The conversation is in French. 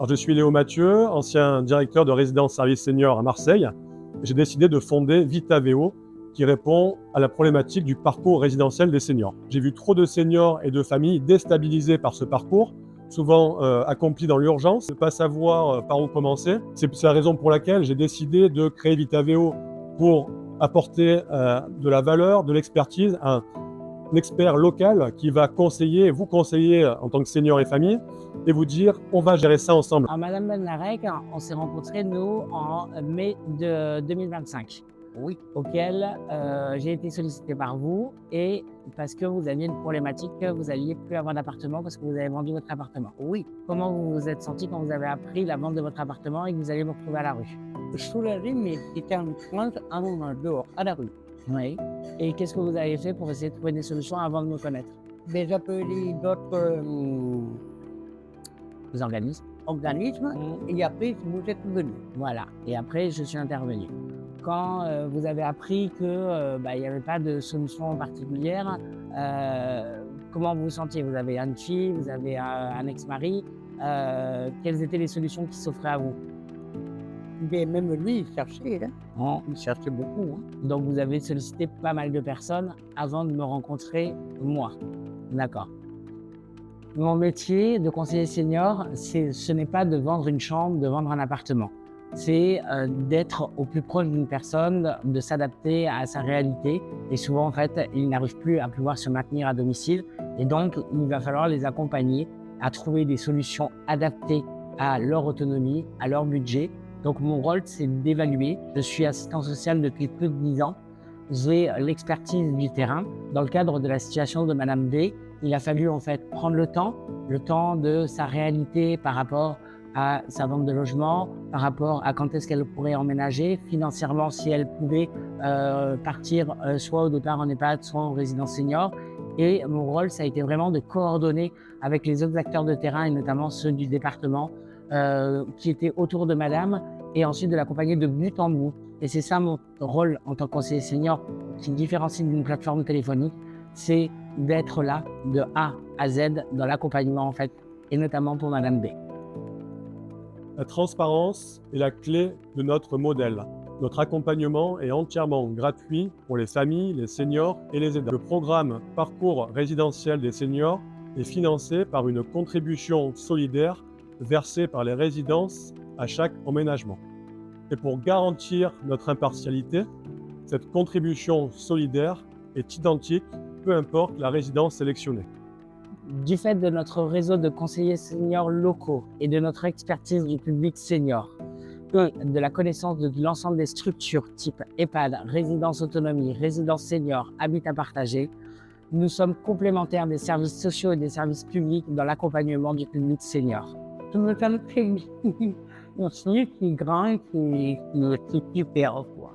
Alors, je suis Léo Mathieu, ancien directeur de résidence service senior à Marseille. J'ai décidé de fonder Vitaveo, qui répond à la problématique du parcours résidentiel des seniors. J'ai vu trop de seniors et de familles déstabilisés par ce parcours, souvent accompli dans l'urgence, ne pas savoir par où commencer. C'est la raison pour laquelle j'ai décidé de créer Vitaveo pour apporter de la valeur, de l'expertise, un expert local qui va vous conseiller en tant que senior et famille, et vous dire on va gérer ça ensemble. Alors, Madame Benarek, on s'est rencontrés, nous, en mai de 2025. Oui. Auquel j'ai été sollicité par vous, et parce que vous aviez une problématique, vous n'alliez plus avoir d'appartement parce que vous avez vendu votre appartement. Oui. Comment vous vous êtes senti quand vous avez appris la vente de votre appartement et que vous alliez vous retrouver à la rue? Soulagé, mais c'était en France, dehors, à la rue. Oui. Et qu'est-ce que vous avez fait pour essayer de trouver des solutions avant de me connaître? J'ai appelé d'autres Organismes. et après, vous êtes venu. Voilà. Et après, je suis intervenu. Quand vous avez appris que il n'y avait pas de solution particulière, comment vous vous sentiez? Vous avez une fille, vous avez un ex-mari. Quelles étaient les solutions qui s'offraient à vous? Mais même lui, il cherchait, hein. Il cherchait beaucoup. Hein. Donc vous avez sollicité pas mal de personnes avant de me rencontrer, moi. D'accord. Mon métier de conseiller senior, ce n'est pas de vendre une chambre, de vendre un appartement. C'est d'être au plus proche d'une personne, de s'adapter à sa réalité. Et souvent, en fait, ils n'arrivent plus à pouvoir se maintenir à domicile. Et donc, il va falloir les accompagner à trouver des solutions adaptées à leur autonomie, à leur budget. Donc, mon rôle, c'est d'évaluer. Je suis assistant social depuis plus de 10 ans. J'ai l'expertise du terrain. Dans le cadre de la situation de Madame B, il a fallu en fait prendre le temps de sa réalité par rapport à sa vente de logement, par rapport à quand est-ce qu'elle pourrait emménager, financièrement si elle pouvait partir soit au départ en EHPAD, soit en résidence senior. Et mon rôle, ça a été vraiment de coordonner avec les autres acteurs de terrain et notamment ceux du département qui étaient autour de Madame, et ensuite de l'accompagner de but en bout. Et c'est ça mon rôle en tant que conseiller senior, qui me différencie d'une plateforme téléphonique, c'est d'être là de A à Z dans l'accompagnement en fait, et notamment pour Madame B. La transparence est la clé de notre modèle. Notre accompagnement est entièrement gratuit pour les familles, les seniors et les aidants. Le programme Parcours résidentiel des seniors est financé par une contribution solidaire versée par les résidences à chaque emménagement. Et pour garantir notre impartialité, cette contribution solidaire est identique, peu importe la résidence sélectionnée. Du fait de notre réseau de conseillers seniors locaux et de notre expertise du public senior, de la connaissance de l'ensemble des structures type EHPAD, résidence autonomie, résidence senior, habitat partagé, nous sommes complémentaires des services sociaux et des services publics dans l'accompagnement du public senior. Je me sens très bien. Aussi, qui est grand et qui super, quoi.